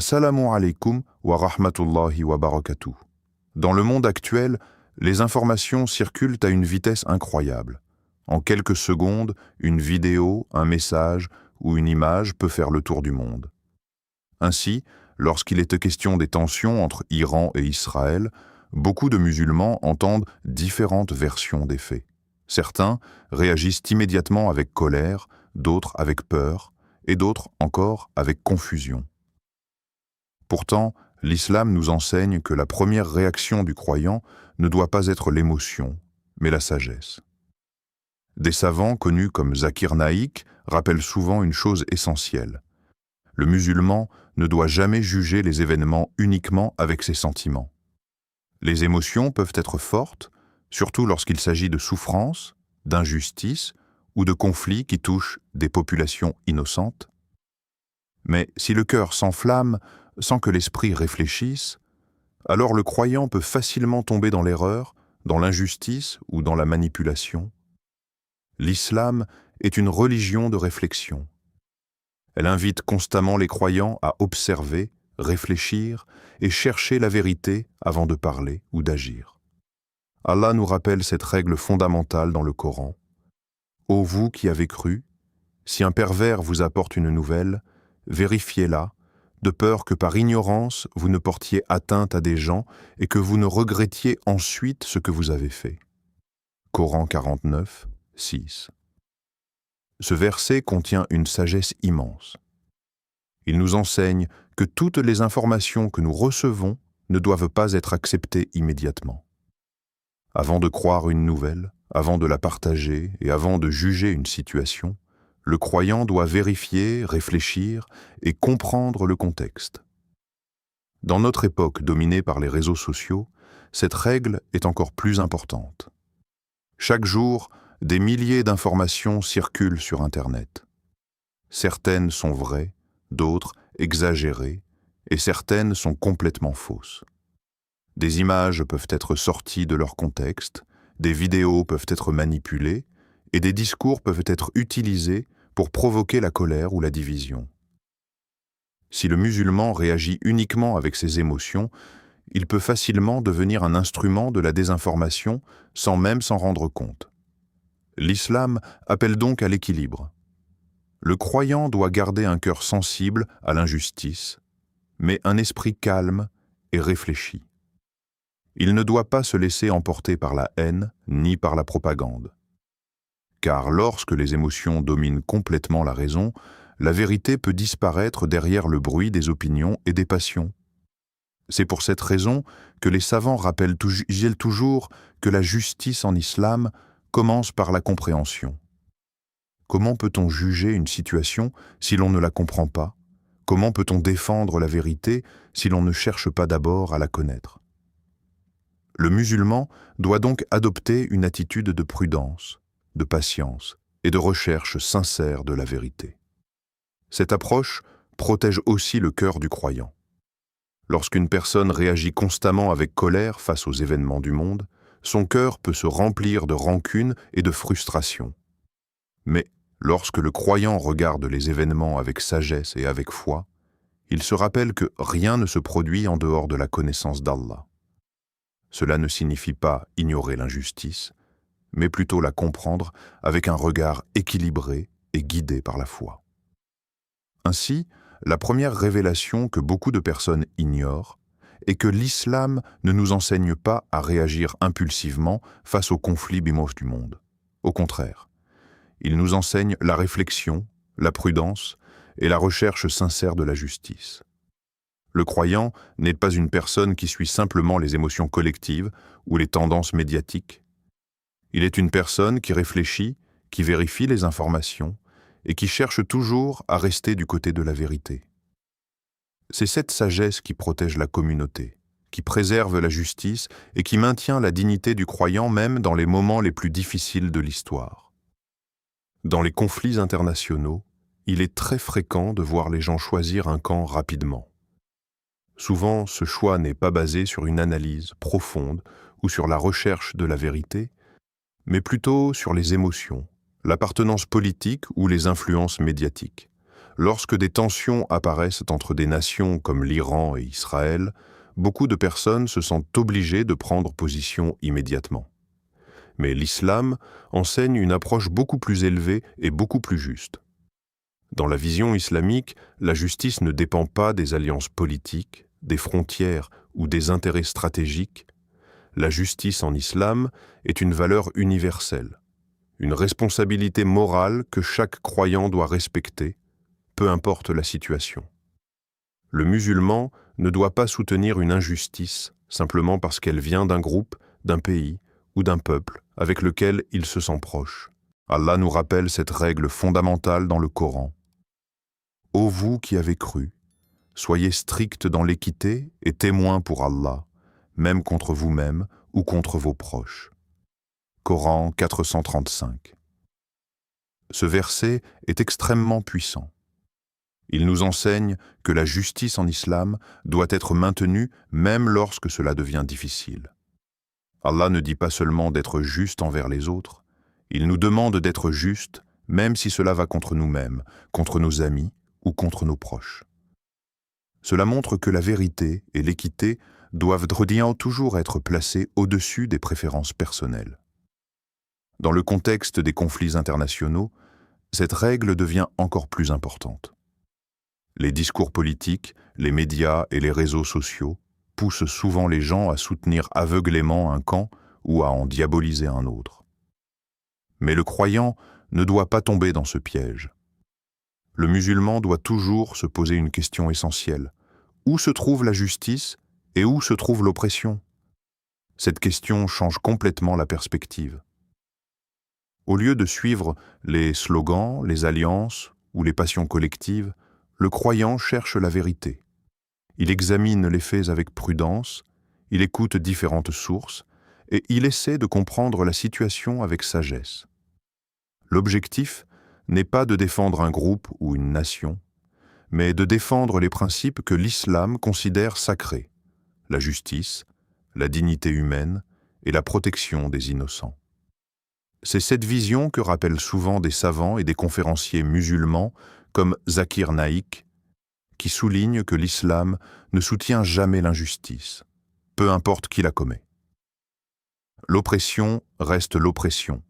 Assalamu alaikum wa rahmatullahi wa barakatuh. Dans le monde actuel, les informations circulent à une vitesse incroyable. En quelques secondes, une vidéo, un message ou une image peut faire le tour du monde. Ainsi, lorsqu'il est question des tensions entre Iran et Israël, beaucoup de musulmans entendent différentes versions des faits. Certains réagissent immédiatement avec colère, d'autres avec peur, et d'autres encore avec confusion. Pourtant, l'islam nous enseigne que la première réaction du croyant ne doit pas être l'émotion, mais la sagesse. Des savants connus comme Zakir Naik rappellent souvent une chose essentielle. Le musulman ne doit jamais juger les événements uniquement avec ses sentiments. Les émotions peuvent être fortes, surtout lorsqu'il s'agit de souffrance, d'injustice ou de conflits qui touchent des populations innocentes. Mais si le cœur s'enflamme sans que l'esprit réfléchisse, alors le croyant peut facilement tomber dans l'erreur, dans l'injustice ou dans la manipulation. L'islam est une religion de réflexion. Elle invite constamment les croyants à observer, réfléchir et chercher la vérité avant de parler ou d'agir. Allah nous rappelle cette règle fondamentale dans le Coran. « Ô vous qui avez cru, si un pervers vous apporte une nouvelle, vérifiez-la, de peur que par ignorance vous ne portiez atteinte à des gens et que vous ne regrettiez ensuite ce que vous avez fait. » Coran 49, 6. Ce verset contient une sagesse immense. Il nous enseigne que toutes les informations que nous recevons ne doivent pas être acceptées immédiatement. Avant de croire une nouvelle, avant de la partager et avant de juger une situation, le croyant doit vérifier, réfléchir et comprendre le contexte. Dans notre époque dominée par les réseaux sociaux, cette règle est encore plus importante. Chaque jour, des milliers d'informations circulent sur Internet. Certaines sont vraies, d'autres exagérées, et certaines sont complètement fausses. Des images peuvent être sorties de leur contexte, des vidéos peuvent être manipulées, et des discours peuvent être utilisés pour provoquer la colère ou la division. Si le musulman réagit uniquement avec ses émotions, il peut facilement devenir un instrument de la désinformation sans même s'en rendre compte. L'islam appelle donc à l'équilibre. Le croyant doit garder un cœur sensible à l'injustice, mais un esprit calme et réfléchi. Il ne doit pas se laisser emporter par la haine ni par la propagande. Car lorsque les émotions dominent complètement la raison, la vérité peut disparaître derrière le bruit des opinions et des passions. C'est pour cette raison que les savants rappellent toujours que la justice en islam commence par la compréhension. Comment peut-on juger une situation si l'on ne la comprend pas? Comment peut-on défendre la vérité si l'on ne cherche pas d'abord à la connaître? Le musulman doit donc adopter une attitude de prudence, de patience et de recherche sincère de la vérité. Cette approche protège aussi le cœur du croyant. Lorsqu'une personne réagit constamment avec colère face aux événements du monde, son cœur peut se remplir de rancune et de frustration. Mais lorsque le croyant regarde les événements avec sagesse et avec foi, il se rappelle que rien ne se produit en dehors de la connaissance d'Allah. Cela ne signifie pas ignorer l'injustice, mais plutôt la comprendre avec un regard équilibré et guidé par la foi. Ainsi, la première révélation que beaucoup de personnes ignorent est que l'islam ne nous enseigne pas à réagir impulsivement face aux conflits bimos du monde. Au contraire, il nous enseigne la réflexion, la prudence et la recherche sincère de la justice. Le croyant n'est pas une personne qui suit simplement les émotions collectives ou les tendances médiatiques. Il est une personne qui réfléchit, qui vérifie les informations et qui cherche toujours à rester du côté de la vérité. C'est cette sagesse qui protège la communauté, qui préserve la justice et qui maintient la dignité du croyant même dans les moments les plus difficiles de l'histoire. Dans les conflits internationaux, il est très fréquent de voir les gens choisir un camp rapidement. Souvent, ce choix n'est pas basé sur une analyse profonde ou sur la recherche de la vérité, mais plutôt sur les émotions, l'appartenance politique ou les influences médiatiques. Lorsque des tensions apparaissent entre des nations comme l'Iran et Israël, beaucoup de personnes se sentent obligées de prendre position immédiatement. Mais l'islam enseigne une approche beaucoup plus élevée et beaucoup plus juste. Dans la vision islamique, la justice ne dépend pas des alliances politiques, des frontières ou des intérêts stratégiques. La justice en islam est une valeur universelle, une responsabilité morale que chaque croyant doit respecter, peu importe la situation. Le musulman ne doit pas soutenir une injustice simplement parce qu'elle vient d'un groupe, d'un pays ou d'un peuple avec lequel il se sent proche. Allah nous rappelle cette règle fondamentale dans le Coran. « Ô vous qui avez cru, soyez stricts dans l'équité et témoins pour Allah, même contre vous-même ou contre vos proches. » Coran 435. Ce verset est extrêmement puissant. Il nous enseigne que la justice en islam doit être maintenue même lorsque cela devient difficile. Allah ne dit pas seulement d'être juste envers les autres, il nous demande d'être juste même si cela va contre nous-mêmes, contre nos amis ou contre nos proches. Cela montre que la vérité et l'équité doivent toujours être placées au-dessus des préférences personnelles. Dans le contexte des conflits internationaux, cette règle devient encore plus importante. Les discours politiques, les médias et les réseaux sociaux poussent souvent les gens à soutenir aveuglément un camp ou à en diaboliser un autre. Mais le croyant ne doit pas tomber dans ce piège. Le musulman doit toujours se poser une question essentielle. Où se trouve la justice et où se trouve l'oppression? Cette question change complètement la perspective. Au lieu de suivre les slogans, les alliances ou les passions collectives, le croyant cherche la vérité. Il examine les faits avec prudence, il écoute différentes sources et il essaie de comprendre la situation avec sagesse. L'objectif n'est pas de défendre un groupe ou une nation, mais de défendre les principes que l'islam considère sacrés, la justice, la dignité humaine et la protection des innocents. C'est cette vision que rappellent souvent des savants et des conférenciers musulmans comme Zakir Naik, qui souligne que l'islam ne soutient jamais l'injustice, peu importe qui la commet. L'oppression reste l'oppression,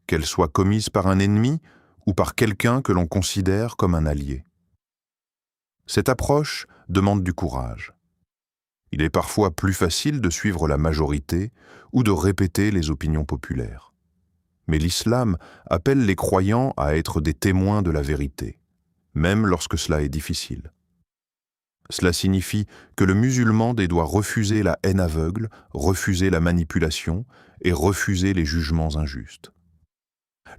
qu'elle soit commise par un ennemi ou par quelqu'un que l'on considère comme un allié. Cette approche demande du courage. Il est parfois plus facile de suivre la majorité ou de répéter les opinions populaires. Mais l'islam appelle les croyants à être des témoins de la vérité, même lorsque cela est difficile. Cela signifie que le musulman doit refuser la haine aveugle, refuser la manipulation et refuser les jugements injustes.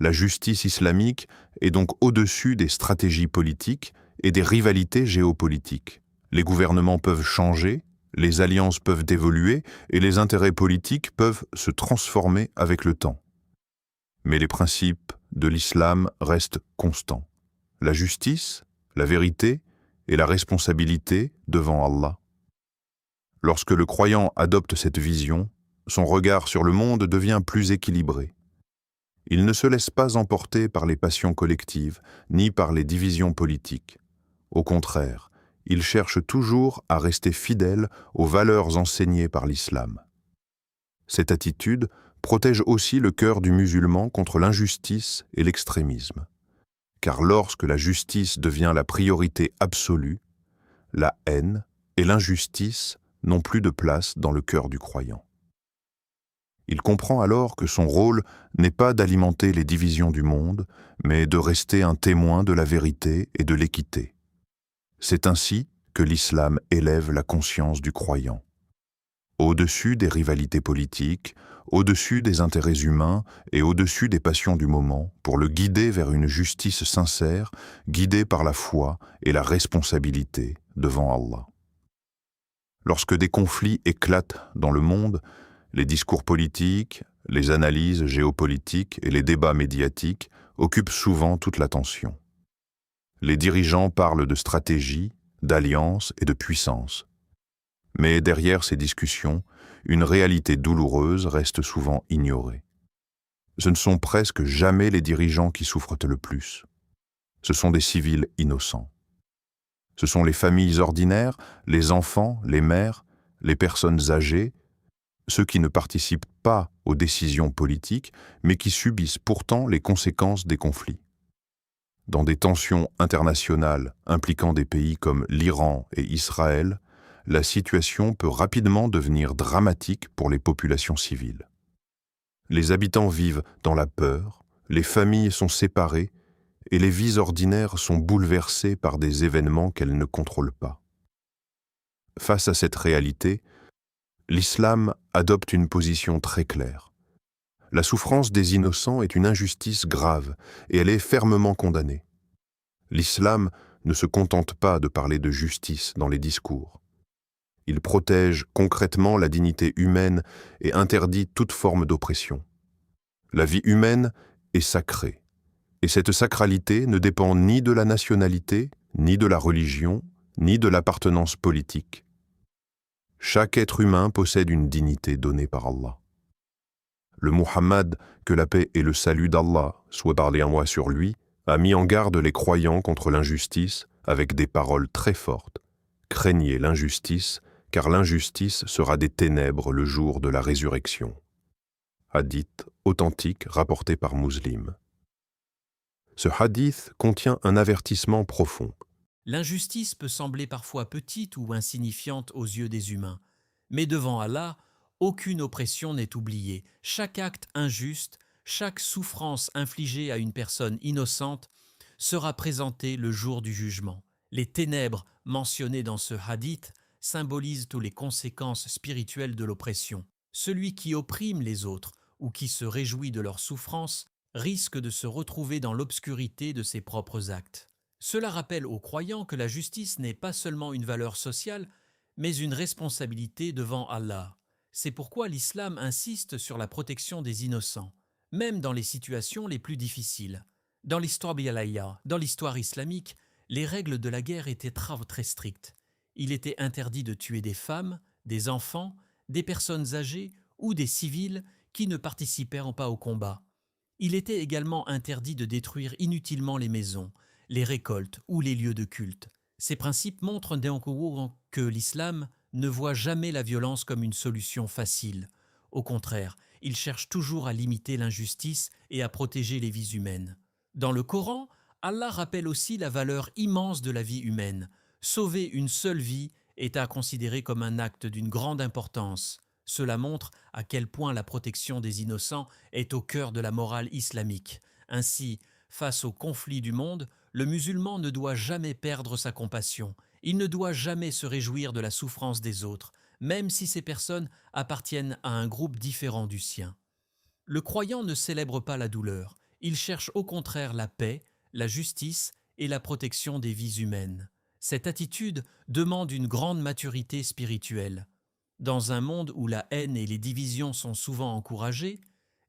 La justice islamique est donc au-dessus des stratégies politiques et des rivalités géopolitiques. Les gouvernements peuvent changer, les alliances peuvent évoluer et les intérêts politiques peuvent se transformer avec le temps. Mais les principes de l'islam restent constants. La justice, la vérité et la responsabilité devant Allah. Lorsque le croyant adopte cette vision, son regard sur le monde devient plus équilibré. Il ne se laisse pas emporter par les passions collectives, ni par les divisions politiques. Au contraire, il cherche toujours à rester fidèle aux valeurs enseignées par l'islam. Cette attitude protège aussi le cœur du musulman contre l'injustice et l'extrémisme. Car lorsque la justice devient la priorité absolue, la haine et l'injustice n'ont plus de place dans le cœur du croyant. Il comprend alors que son rôle n'est pas d'alimenter les divisions du monde, mais de rester un témoin de la vérité et de l'équité. C'est ainsi que l'islam élève la conscience du croyant. Au-dessus des rivalités politiques, au-dessus des intérêts humains et au-dessus des passions du moment, pour le guider vers une justice sincère, guidée par la foi et la responsabilité devant Allah. Lorsque des conflits éclatent dans le monde, les discours politiques, les analyses géopolitiques et les débats médiatiques occupent souvent toute l'attention. Les dirigeants parlent de stratégie, d'alliance et de puissance. Mais derrière ces discussions, une réalité douloureuse reste souvent ignorée. Ce ne sont presque jamais les dirigeants qui souffrent le plus. Ce sont des civils innocents. Ce sont les familles ordinaires, les enfants, les mères, les personnes âgées, ceux qui ne participent pas aux décisions politiques, mais qui subissent pourtant les conséquences des conflits. Dans des tensions internationales impliquant des pays comme l'Iran et Israël, la situation peut rapidement devenir dramatique pour les populations civiles. Les habitants vivent dans la peur, les familles sont séparées et les vies ordinaires sont bouleversées par des événements qu'elles ne contrôlent pas. Face à cette réalité, l'islam adopte une position très claire. La souffrance des innocents est une injustice grave et elle est fermement condamnée. L'islam ne se contente pas de parler de justice dans les discours. Il protège concrètement la dignité humaine et interdit toute forme d'oppression. La vie humaine est sacrée, et cette sacralité ne dépend ni de la nationalité, ni de la religion, ni de l'appartenance politique. Chaque être humain possède une dignité donnée par Allah. Le Muhammad, que la paix et le salut d'Allah soient parlés en moi sur lui, a mis en garde les croyants contre l'injustice avec des paroles très fortes. Craignez l'injustice, car l'injustice sera des ténèbres le jour de la résurrection. Hadith authentique rapporté par Muslim. Ce hadith contient un avertissement profond. L'injustice peut sembler parfois petite ou insignifiante aux yeux des humains, mais devant Allah, aucune oppression n'est oubliée. Chaque acte injuste, chaque souffrance infligée à une personne innocente sera présentée le jour du jugement. Les ténèbres mentionnées dans ce hadith symbolisent toutes les conséquences spirituelles de l'oppression. Celui qui opprime les autres ou qui se réjouit de leur souffrance risque de se retrouver dans l'obscurité de ses propres actes. Cela rappelle aux croyants que la justice n'est pas seulement une valeur sociale, mais une responsabilité devant Allah. C'est pourquoi l'islam insiste sur la protection des innocents, même dans les situations les plus difficiles. Dans l'histoire bialaya, dans l'histoire islamique, les règles de la guerre étaient très strictes. Il était interdit de tuer des femmes, des enfants, des personnes âgées ou des civils qui ne participèrent pas au combat. Il était également interdit de détruire inutilement les maisons, les récoltes ou les lieux de culte. Ces principes montrent que l'islam ne voit jamais la violence comme une solution facile. Au contraire, il cherche toujours à limiter l'injustice et à protéger les vies humaines. Dans le Coran, Allah rappelle aussi la valeur immense de la vie humaine. Sauver une seule vie est à considérer comme un acte d'une grande importance. Cela montre à quel point la protection des innocents est au cœur de la morale islamique. Ainsi, face aux conflits du monde, le musulman ne doit jamais perdre sa compassion. Il ne doit jamais se réjouir de la souffrance des autres, même si ces personnes appartiennent à un groupe différent du sien. Le croyant ne célèbre pas la douleur. Il cherche au contraire la paix, la justice et la protection des vies humaines. Cette attitude demande une grande maturité spirituelle. Dans un monde où la haine et les divisions sont souvent encouragées,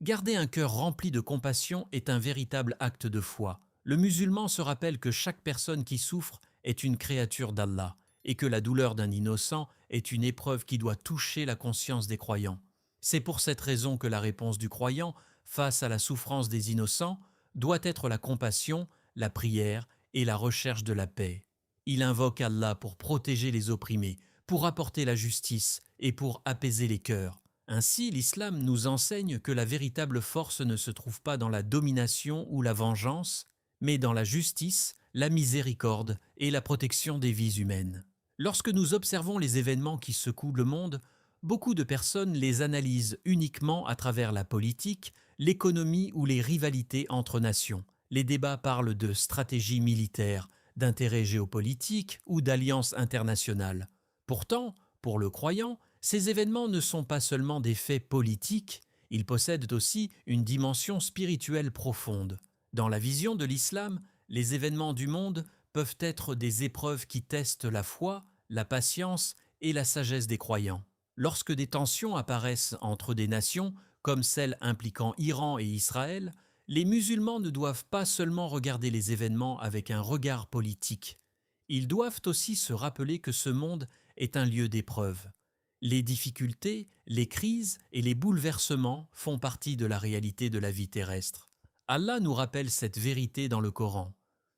garder un cœur rempli de compassion est un véritable acte de foi. Le musulman se rappelle que chaque personne qui souffre est une créature d'Allah et que la douleur d'un innocent est une épreuve qui doit toucher la conscience des croyants. C'est pour cette raison que la réponse du croyant face à la souffrance des innocents doit être la compassion, la prière et la recherche de la paix. Il invoque Allah pour protéger les opprimés, pour apporter la justice et pour apaiser les cœurs. Ainsi, l'islam nous enseigne que la véritable force ne se trouve pas dans la domination ou la vengeance, mais dans la justice, la miséricorde et la protection des vies humaines. Lorsque nous observons les événements qui secouent le monde, beaucoup de personnes les analysent uniquement à travers la politique, l'économie ou les rivalités entre nations. Les débats parlent de stratégie militaire, d'intérêts géopolitiques ou d'alliances internationales. Pourtant, pour le croyant, ces événements ne sont pas seulement des faits politiques, ils possèdent aussi une dimension spirituelle profonde. Dans la vision de l'islam, les événements du monde peuvent être des épreuves qui testent la foi, la patience et la sagesse des croyants. Lorsque des tensions apparaissent entre des nations, comme celle impliquant Iran et Israël, les musulmans ne doivent pas seulement regarder les événements avec un regard politique. Ils doivent aussi se rappeler que ce monde est un lieu d'épreuve. Les difficultés, les crises et les bouleversements font partie de la réalité de la vie terrestre. Allah nous rappelle cette vérité dans le Coran.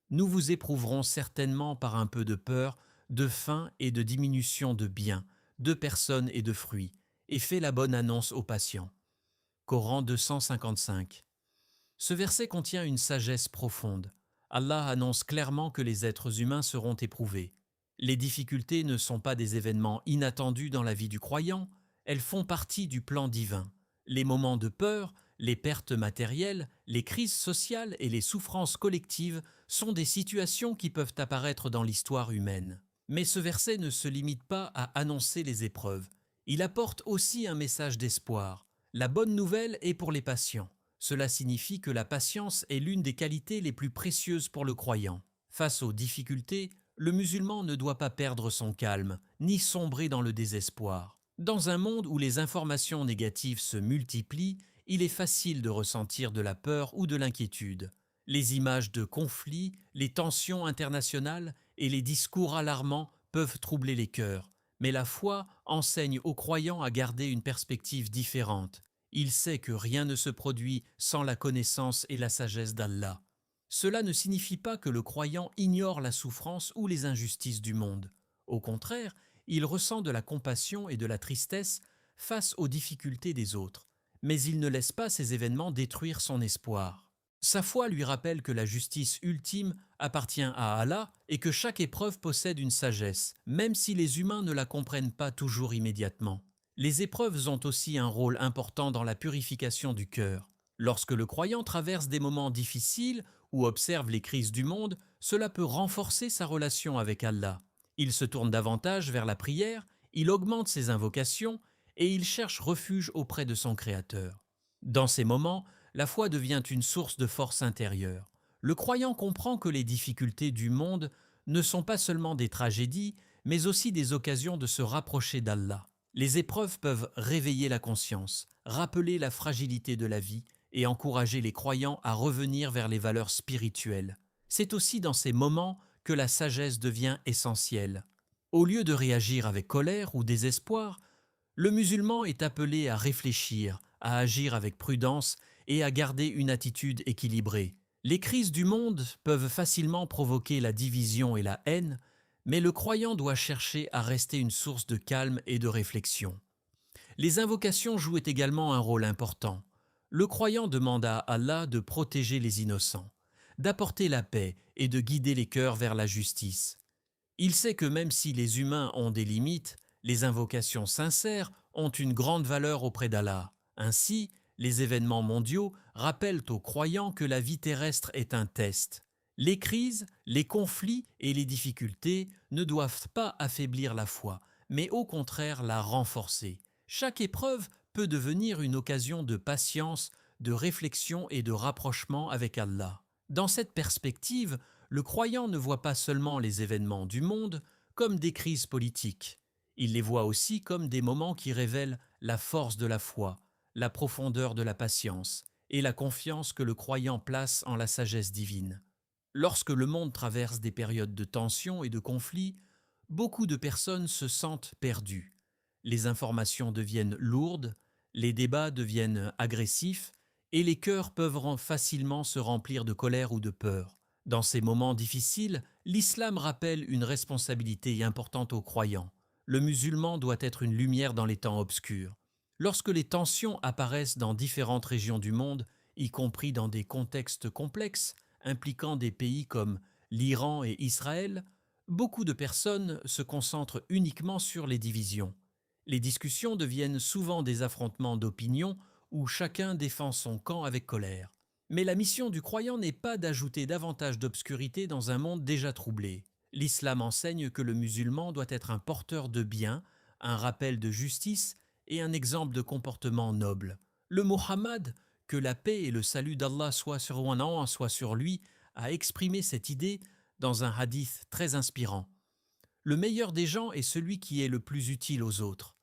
Nous vous éprouverons certainement par un peu de peur, de faim et de diminution de biens, de personnes et de fruits, et fais la bonne annonce aux patients. Coran 255. Ce verset contient une sagesse profonde. Allah annonce clairement que les êtres humains seront éprouvés. Les difficultés ne sont pas des événements inattendus dans la vie du croyant, elles font partie du plan divin. Les moments de peur, les pertes matérielles, les crises sociales et les souffrances collectives sont des situations qui peuvent apparaître dans l'histoire humaine. Mais ce verset ne se limite pas à annoncer les épreuves. Il apporte aussi un message d'espoir. La bonne nouvelle est pour les patients. Cela signifie que la patience est l'une des qualités les plus précieuses pour le croyant. Face aux difficultés, le musulman ne doit pas perdre son calme, ni sombrer dans le désespoir. Dans un monde où les informations négatives se multiplient, il est facile de ressentir de la peur ou de l'inquiétude. Les images de conflits, les tensions internationales et les discours alarmants peuvent troubler les cœurs, mais la foi enseigne aux croyants à garder une perspective différente. Il sait que rien ne se produit sans la connaissance et la sagesse d'Allah. Cela ne signifie pas que le croyant ignore la souffrance ou les injustices du monde. Au contraire, il ressent de la compassion et de la tristesse face aux difficultés des autres, mais il ne laisse pas ces événements détruire son espoir. Sa foi lui rappelle que la justice ultime appartient à Allah et que chaque épreuve possède une sagesse, même si les humains ne la comprennent pas toujours immédiatement. Les épreuves ont aussi un rôle important dans la purification du cœur. Lorsque le croyant traverse des moments difficiles ou observe les crises du monde, cela peut renforcer sa relation avec Allah. Il se tourne davantage vers la prière, il augmente ses invocations et il cherche refuge auprès de son Créateur. Dans ces moments, la foi devient une source de force intérieure. Le croyant comprend que les difficultés du monde ne sont pas seulement des tragédies, mais aussi des occasions de se rapprocher d'Allah. Les épreuves peuvent réveiller la conscience, rappeler la fragilité de la vie et encourager les croyants à revenir vers les valeurs spirituelles. C'est aussi dans ces moments que la sagesse devient essentielle. Au lieu de réagir avec colère ou désespoir, le musulman est appelé à réfléchir, à agir avec prudence et à garder une attitude équilibrée. Les crises du monde peuvent facilement provoquer la division et la haine, mais le croyant doit chercher à rester une source de calme et de réflexion. Les invocations jouent également un rôle important. Le croyant demande à Allah de protéger les innocents, d'apporter la paix et de guider les cœurs vers la justice. Il sait que même si les humains ont des limites, les invocations sincères ont une grande valeur auprès d'Allah. Ainsi, les événements mondiaux rappellent aux croyants que la vie terrestre est un test. Les crises, les conflits et les difficultés ne doivent pas affaiblir la foi, mais au contraire la renforcer. Chaque épreuve peut devenir une occasion de patience, de réflexion et de rapprochement avec Allah. Dans cette perspective, le croyant ne voit pas seulement les événements du monde comme des crises politiques. Il les voit aussi comme des moments qui révèlent la force de la foi, la profondeur de la patience et la confiance que le croyant place en la sagesse divine. Lorsque le monde traverse des périodes de tension et de conflit, beaucoup de personnes se sentent perdues. Les informations deviennent lourdes, les débats deviennent agressifs et les cœurs peuvent facilement se remplir de colère ou de peur. Dans ces moments difficiles, l'islam rappelle une responsabilité importante aux croyants. Le musulman doit être une lumière dans les temps obscurs. Lorsque les tensions apparaissent dans différentes régions du monde, y compris dans des contextes complexes, impliquant des pays comme l'Iran et Israël, beaucoup de personnes se concentrent uniquement sur les divisions. Les discussions deviennent souvent des affrontements d'opinions où chacun défend son camp avec colère. Mais la mission du croyant n'est pas d'ajouter davantage d'obscurité dans un monde déjà troublé. L'islam enseigne que le musulman doit être un porteur de bien, un rappel de justice et un exemple de comportement noble. Le Muhammad, que la paix et le salut d'Allah soient sur lui, a exprimé cette idée dans un hadith très inspirant. Le meilleur des gens est celui qui est le plus utile aux autres.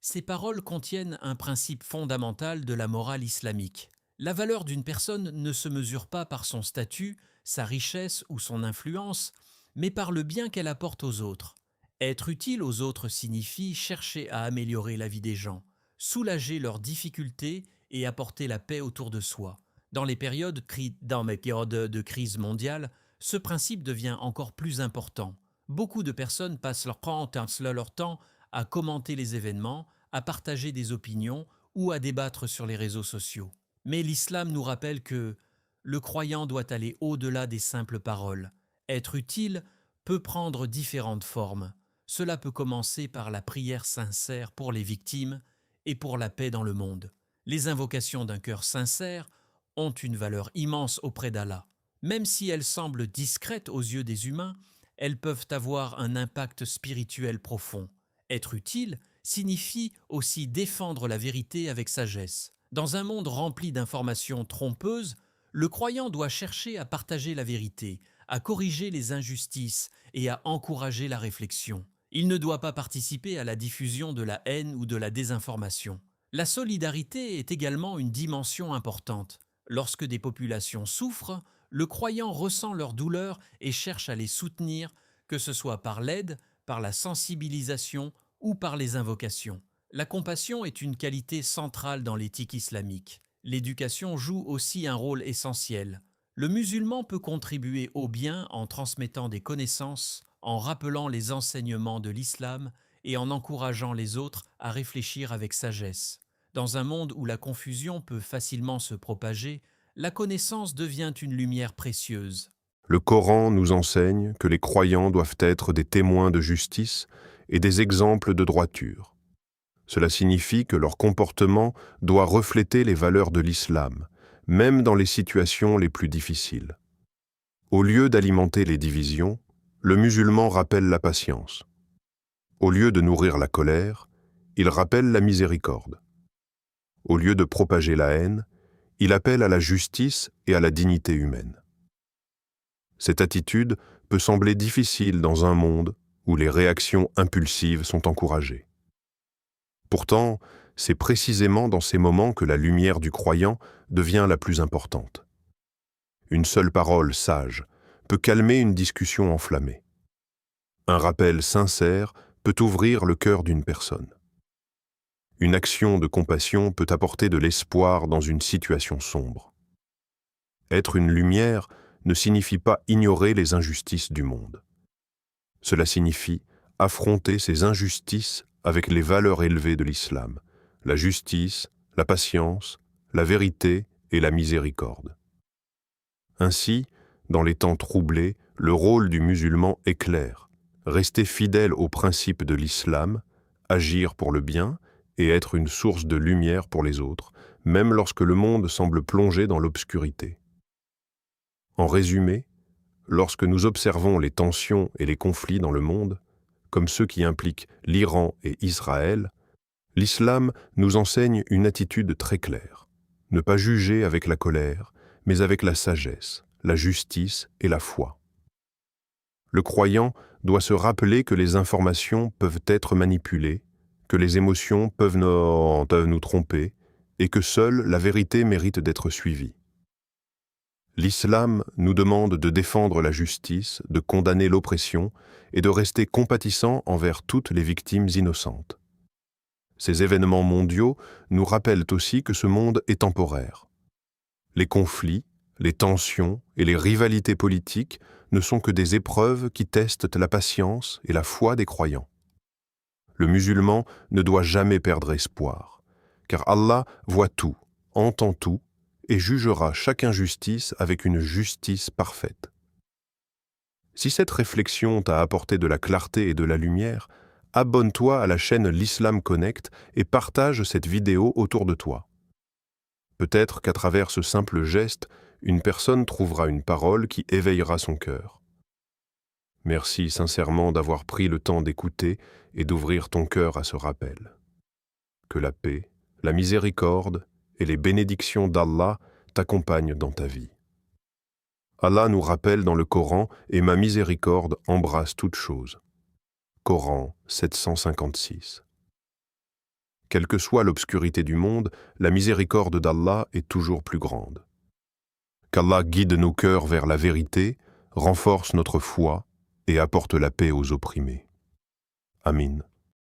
Ces paroles contiennent un principe fondamental de la morale islamique. La valeur d'une personne ne se mesure pas par son statut, sa richesse ou son influence, mais par le bien qu'elle apporte aux autres. Être utile aux autres signifie chercher à améliorer la vie des gens, soulager leurs difficultés et apporter la paix autour de soi. Dans les périodes de crise mondiale, ce principe devient encore plus important. Beaucoup de personnes passent leur temps à commenter les événements, à partager des opinions ou à débattre sur les réseaux sociaux. Mais l'islam nous rappelle que le croyant doit aller au-delà des simples paroles. Être utile peut prendre différentes formes. Cela peut commencer par la prière sincère pour les victimes et pour la paix dans le monde. Les invocations d'un cœur sincère ont une valeur immense auprès d'Allah. Même si elles semblent discrètes aux yeux des humains, elles peuvent avoir un impact spirituel profond. Être utile signifie aussi défendre la vérité avec sagesse. Dans un monde rempli d'informations trompeuses, le croyant doit chercher à partager la vérité, à corriger les injustices et à encourager la réflexion. Il ne doit pas participer à la diffusion de la haine ou de la désinformation. La solidarité est également une dimension importante. Lorsque des populations souffrent, le croyant ressent leur douleur et cherche à les soutenir, que ce soit par l'aide, par la sensibilisation ou par les invocations. La compassion est une qualité centrale dans l'éthique islamique. L'éducation joue aussi un rôle essentiel. Le musulman peut contribuer au bien en transmettant des connaissances, en rappelant les enseignements de l'islam et en encourageant les autres à réfléchir avec sagesse. Dans un monde où la confusion peut facilement se propager, la connaissance devient une lumière précieuse. Le Coran nous enseigne que les croyants doivent être des témoins de justice et des exemples de droiture. Cela signifie que leur comportement doit refléter les valeurs de l'islam, même dans les situations les plus difficiles. Au lieu d'alimenter les divisions, le musulman rappelle la patience. Au lieu de nourrir la colère, il rappelle la miséricorde. Au lieu de propager la haine, il appelle à la justice et à la dignité humaine. Cette attitude peut sembler difficile dans un monde où les réactions impulsives sont encouragées. Pourtant, c'est précisément dans ces moments que la lumière du croyant devient la plus importante. Une seule parole sage peut calmer une discussion enflammée. Un rappel sincère peut ouvrir le cœur d'une personne. Une action de compassion peut apporter de l'espoir dans une situation sombre. Être une lumière ne signifie pas ignorer les injustices du monde. Cela signifie affronter ces injustices avec les valeurs élevées de l'islam, la justice, la patience, la vérité et la miséricorde. Ainsi, dans les temps troublés, le rôle du musulman est clair: rester fidèle aux principes de l'islam, agir pour le bien et être une source de lumière pour les autres, même lorsque le monde semble plongé dans l'obscurité. En résumé, lorsque nous observons les tensions et les conflits dans le monde, comme ceux qui impliquent l'Iran et Israël, l'islam nous enseigne une attitude très claire: ne pas juger avec la colère, mais avec la sagesse, la justice et la foi. Le croyant doit se rappeler que les informations peuvent être manipulées, que les émotions peuvent nous tromper et que seule la vérité mérite d'être suivie. L'islam nous demande de défendre la justice, de condamner l'oppression et de rester compatissant envers toutes les victimes innocentes. Ces événements mondiaux nous rappellent aussi que ce monde est temporaire. Les conflits, les tensions et les rivalités politiques ne sont que des épreuves qui testent la patience et la foi des croyants. Le musulman ne doit jamais perdre espoir, car Allah voit tout, entend tout et jugera chaque injustice avec une justice parfaite. Si cette réflexion t'a apporté de la clarté et de la lumière, abonne-toi à la chaîne L'Islam Connect et partage cette vidéo autour de toi. Peut-être qu'à travers ce simple geste, une personne trouvera une parole qui éveillera son cœur. Merci sincèrement d'avoir pris le temps d'écouter et d'ouvrir ton cœur à ce rappel. Que la paix, la miséricorde et les bénédictions d'Allah t'accompagnent dans ta vie. Allah nous rappelle dans le Coran « Et ma miséricorde embrasse toutes choses ». Coran 756. Quelle que soit l'obscurité du monde, la miséricorde d'Allah est toujours plus grande. Qu'Allah guide nos cœurs vers la vérité, renforce notre foi et apporte la paix aux opprimés. Amin.